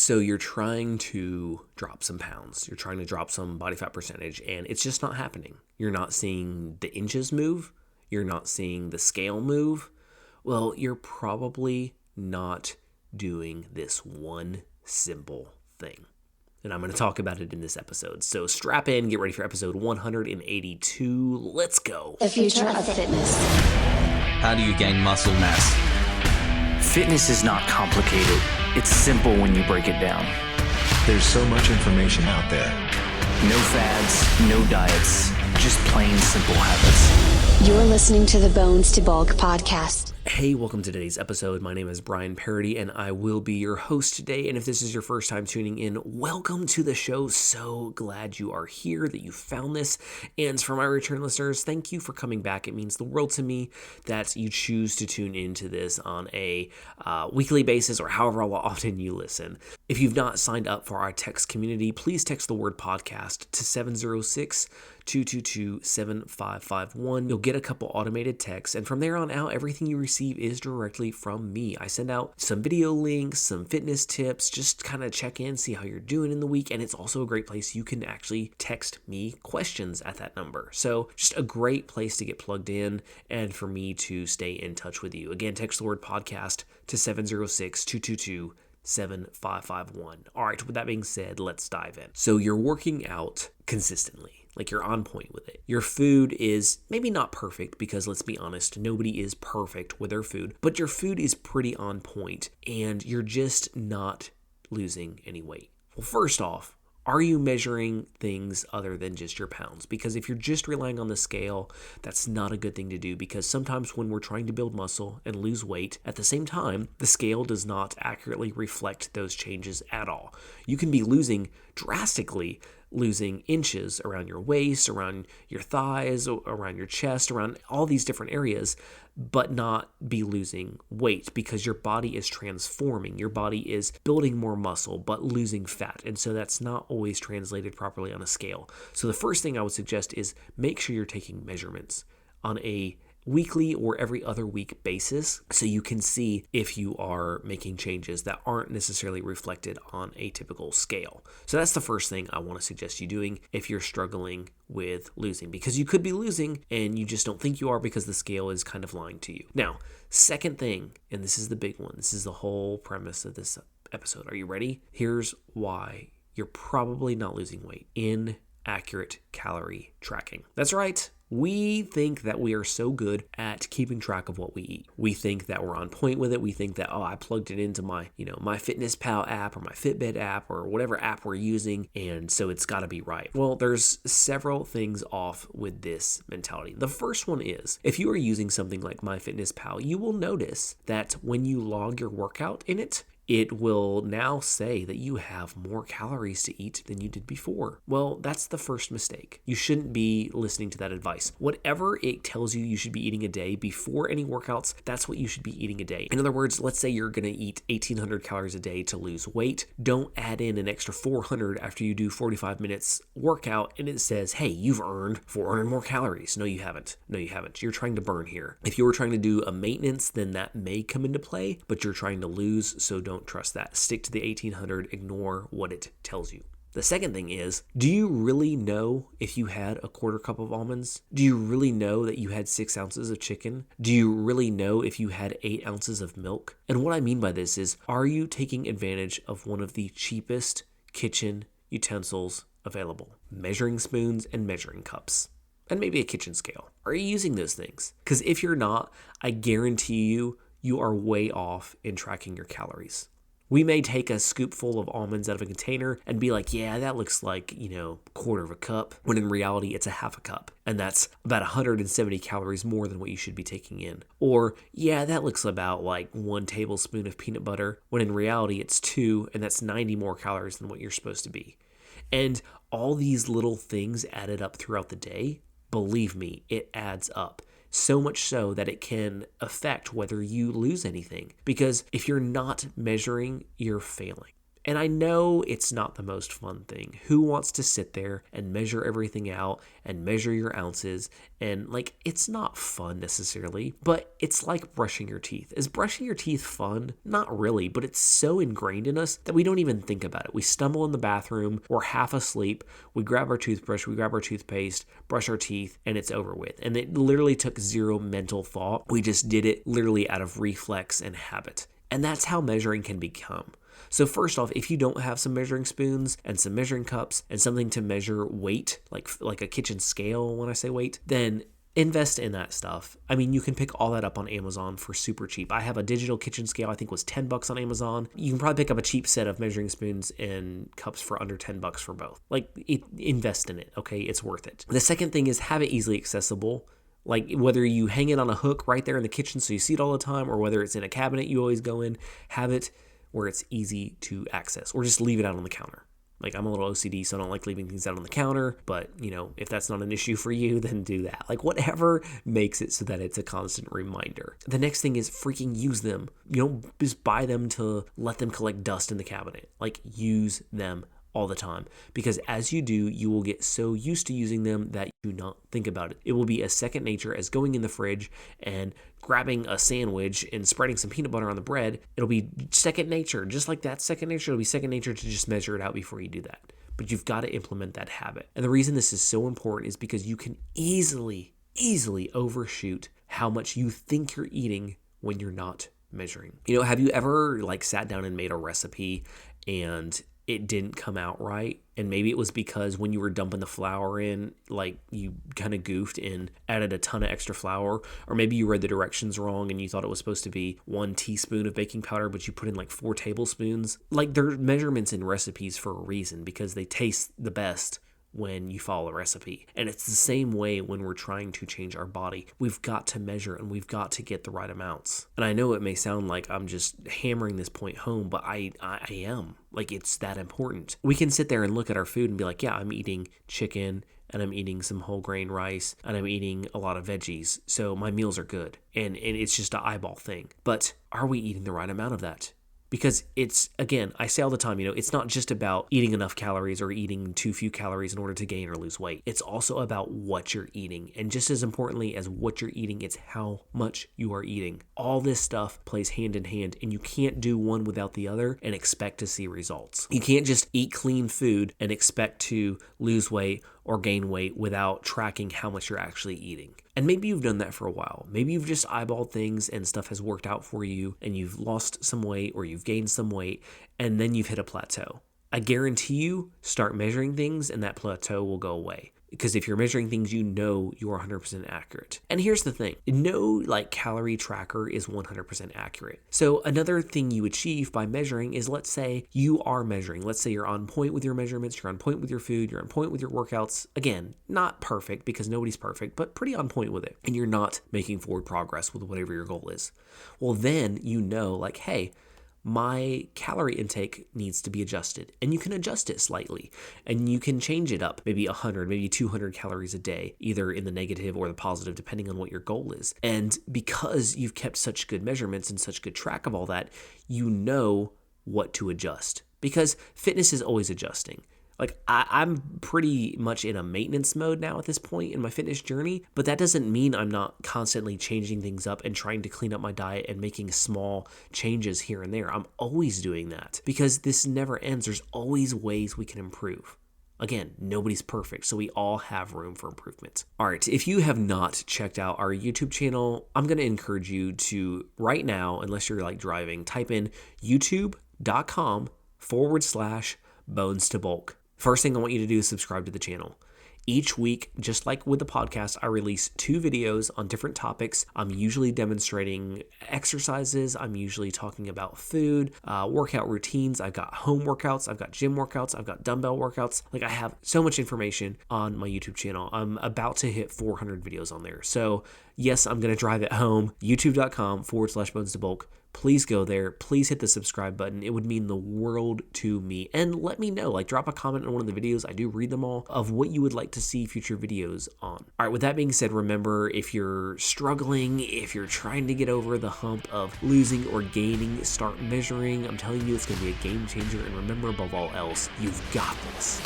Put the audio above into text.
So you're trying to drop some pounds, you're trying to drop some body fat percentage, and it's just not happening. You're not seeing the inches move, you're not seeing the scale move. Well, you're probably not doing this one simple thing. And I'm going to talk about it in this episode. So strap in, get ready for episode 182. Let's go. The future of fitness. How do you gain muscle mass? Fitness is not complicated. It's simple when you break it down. There's so much information out there. No fads, no diets, just plain simple habits. You're listening to the Bones to Bulk podcast. Hey, welcome to today's episode. My name is Brian Parody, and I will be your host today. And if this is your first time tuning in, welcome to the show. So glad you are here, that you found this. And for my return listeners, thank you for coming back. It means the world to me that you choose to tune into this on a weekly basis or however often you listen. If you've not signed up for our text community, please text the word podcast to 706-222-7551. You'll get a couple automated texts, and from there on out, everything you receive is directly from me. I send out some video links, some fitness tips, just kind of check in, see how you're doing in the week, and it's also a great place you can actually text me questions at that number. So just a great place to get plugged in and for me to stay in touch with you. Again, text the word podcast to 706-222-7551. All right, with that being said, let's dive in. So you're working out consistently. Like you're on point with it. Your food is maybe not perfect because let's be honest, nobody is perfect with their food, but your food is pretty on point and you're just not losing any weight. Well, first off, are you measuring things other than just your pounds? Because if you're just relying on the scale, that's not a good thing to do because sometimes when we're trying to build muscle and lose weight, at the same time, the scale does not accurately reflect those changes at all. You can be drastically losing inches around your waist, around your thighs, around your chest, around all these different areas, but not be losing weight because your body is transforming. Your body is building more muscle, but losing fat. And so that's not always translated properly on a scale. So the first thing I would suggest is make sure you're taking measurements on a weekly or every other week basis so you can see if you are making changes that aren't necessarily reflected on a typical scale. So that's the first thing I want to suggest you doing if you're struggling with losing, because you could be losing and you just don't think you are because the scale is kind of lying to you. Now, second thing, and this is the big one, this is the whole premise of this episode. Are you ready? Here's why you're probably not losing weight: inaccurate calorie tracking. That's right. We think that we are so good at keeping track of what we eat. We think that we're on point with it. We think that, I plugged it into my MyFitnessPal app or my Fitbit app or whatever app we're using, and so it's got to be right. Well, there's several things off with this mentality. The first one is, if you are using something like MyFitnessPal, you will notice that when you log your workout in it, it will now say that you have more calories to eat than you did before. Well, that's the first mistake. You shouldn't be listening to that advice. Whatever it tells you should be eating a day before any workouts, that's what you should be eating a day. In other words, let's say you're going to eat 1,800 calories a day to lose weight. Don't add in an extra 400 after you do 45 minutes workout and it says, hey, you've earned 400 more calories. No, you haven't. You're trying to burn here. If you were trying to do a maintenance, then that may come into play, but you're trying to lose, so don't trust that. Stick to the 1,800. Ignore what it tells you. The second thing is, do you really know if you had a quarter cup of almonds? Do you really know that you had 6 ounces of chicken? Do you really know if you had 8 ounces of milk? And what I mean by this is, are you taking advantage of one of the cheapest kitchen utensils available? Measuring spoons and measuring cups. And maybe a kitchen scale. Are you using those things? Because if you're not, I guarantee you are way off in tracking your calories. We may take a scoop full of almonds out of a container and be like, yeah, that looks like, quarter of a cup, when in reality it's a half a cup. And that's about 170 calories more than what you should be taking in. Or, yeah, that looks about like 1 tablespoon of peanut butter, when in reality it's 2, and that's 90 more calories than what you're supposed to be. And all these little things added up throughout the day, believe me, it adds up. So much so that it can affect whether you lose anything. Because if you're not measuring, you're failing. And I know it's not the most fun thing. Who wants to sit there and measure everything out and measure your ounces? And like, it's not fun necessarily, but it's like brushing your teeth. Is brushing your teeth fun? Not really, but it's so ingrained in us that we don't even think about it. We stumble in the bathroom, we're half asleep, we grab our toothbrush, we grab our toothpaste, brush our teeth, and it's over with. And it literally took zero mental thought. We just did it literally out of reflex and habit. And that's how measuring can become. So first off, if you don't have some measuring spoons and some measuring cups and something to measure weight, like a kitchen scale when I say weight, then invest in that stuff. I mean, you can pick all that up on Amazon for super cheap. I have a digital kitchen scale, I think was $10 on Amazon. You can probably pick up a cheap set of measuring spoons and cups for under $10 for both. Invest in it, okay? It's worth it. The second thing is have it easily accessible. Like whether you hang it on a hook right there in the kitchen so you see it all the time, or whether it's in a cabinet you always go in, have it where it's easy to access, or just leave it out on the counter. Like, I'm a little OCD, so I don't like leaving things out on the counter, but, if that's not an issue for you, then do that. Like, whatever makes it so that it's a constant reminder. The next thing is freaking use them. You don't just buy them to let them collect dust in the cabinet. Like, use them all the time, because as you do, you will get so used to using them that you do not think about it. It will be as second nature as going in the fridge and grabbing a sandwich and spreading some peanut butter on the bread. It'll be second nature. Just like that second nature, it'll be second nature to just measure it out before you do that. But you've got to implement that habit. And the reason this is so important is because you can easily overshoot how much you think you're eating when you're not measuring. Have you ever sat down and made a recipe and it didn't come out right? And maybe it was because when you were dumping the flour in, you kind of goofed and added a ton of extra flour, or maybe you read the directions wrong and you thought it was supposed to be 1 teaspoon of baking powder, but you put in 4 tablespoons. There are measurements in recipes for a reason, because they taste the best when you follow a recipe. And it's the same way when we're trying to change our body. We've got to measure and we've got to get the right amounts. And I know it may sound like I'm just hammering this point home, but I am. It's that important. We can sit there and look at our food and be like, yeah, I'm eating chicken and I'm eating some whole grain rice and I'm eating a lot of veggies, so my meals are good. And it's just an eyeball thing. But are we eating the right amount of that? Because it's, again, I say all the time, it's not just about eating enough calories or eating too few calories in order to gain or lose weight. It's also about what you're eating. And just as importantly as what you're eating, it's how much you are eating. All this stuff plays hand in hand, and you can't do one without the other and expect to see results. You can't just eat clean food and expect to lose weight or gain weight without tracking how much you're actually eating. And maybe you've done that for a while. Maybe you've just eyeballed things and stuff has worked out for you and you've lost some weight or you've gained some weight and then you've hit a plateau. I guarantee you, start measuring things and that plateau will go away. Because if you're measuring things, you are 100% accurate. And here's the thing. No calorie tracker is 100% accurate. So another thing you achieve by measuring is, let's say you are measuring. Let's say you're on point with your measurements, you're on point with your food, you're on point with your workouts. Again, not perfect because nobody's perfect, but pretty on point with it. And you're not making forward progress with whatever your goal is. Well, then hey, my calorie intake needs to be adjusted, and you can adjust it slightly and you can change it up, maybe 100, maybe 200 calories a day, either in the negative or the positive, depending on what your goal is. And because you've kept such good measurements and such good track of all that, you know what to adjust, because fitness is always adjusting. I'm pretty much in a maintenance mode now at this point in my fitness journey, but that doesn't mean I'm not constantly changing things up and trying to clean up my diet and making small changes here and there. I'm always doing that because this never ends. There's always ways we can improve. Again, nobody's perfect, so we all have room for improvement. All right, if you have not checked out our YouTube channel, I'm going to encourage you to right now, unless you're driving, type in youtube.com/bones to bulk. First thing I want you to do is subscribe to the channel. Each week, just like with the podcast, I release 2 videos on different topics. I'm usually demonstrating exercises. I'm usually talking about food, workout routines. I've got home workouts. I've got gym workouts. I've got dumbbell workouts. I have so much information on my YouTube channel. I'm about to hit 400 videos on there. So Yes, I'm going to drive it home. youtube.com/bones to bulk. Please go there. Please hit the subscribe button. It would mean the world to me. And let me know, like drop a comment on one of the videos. I do read them all, of what you would like to see future videos on. All right, with that being said, remember, if you're struggling, if you're trying to get over the hump of losing or gaining, start measuring. I'm telling you, it's going to be a game changer. And remember, above all else, you've got this.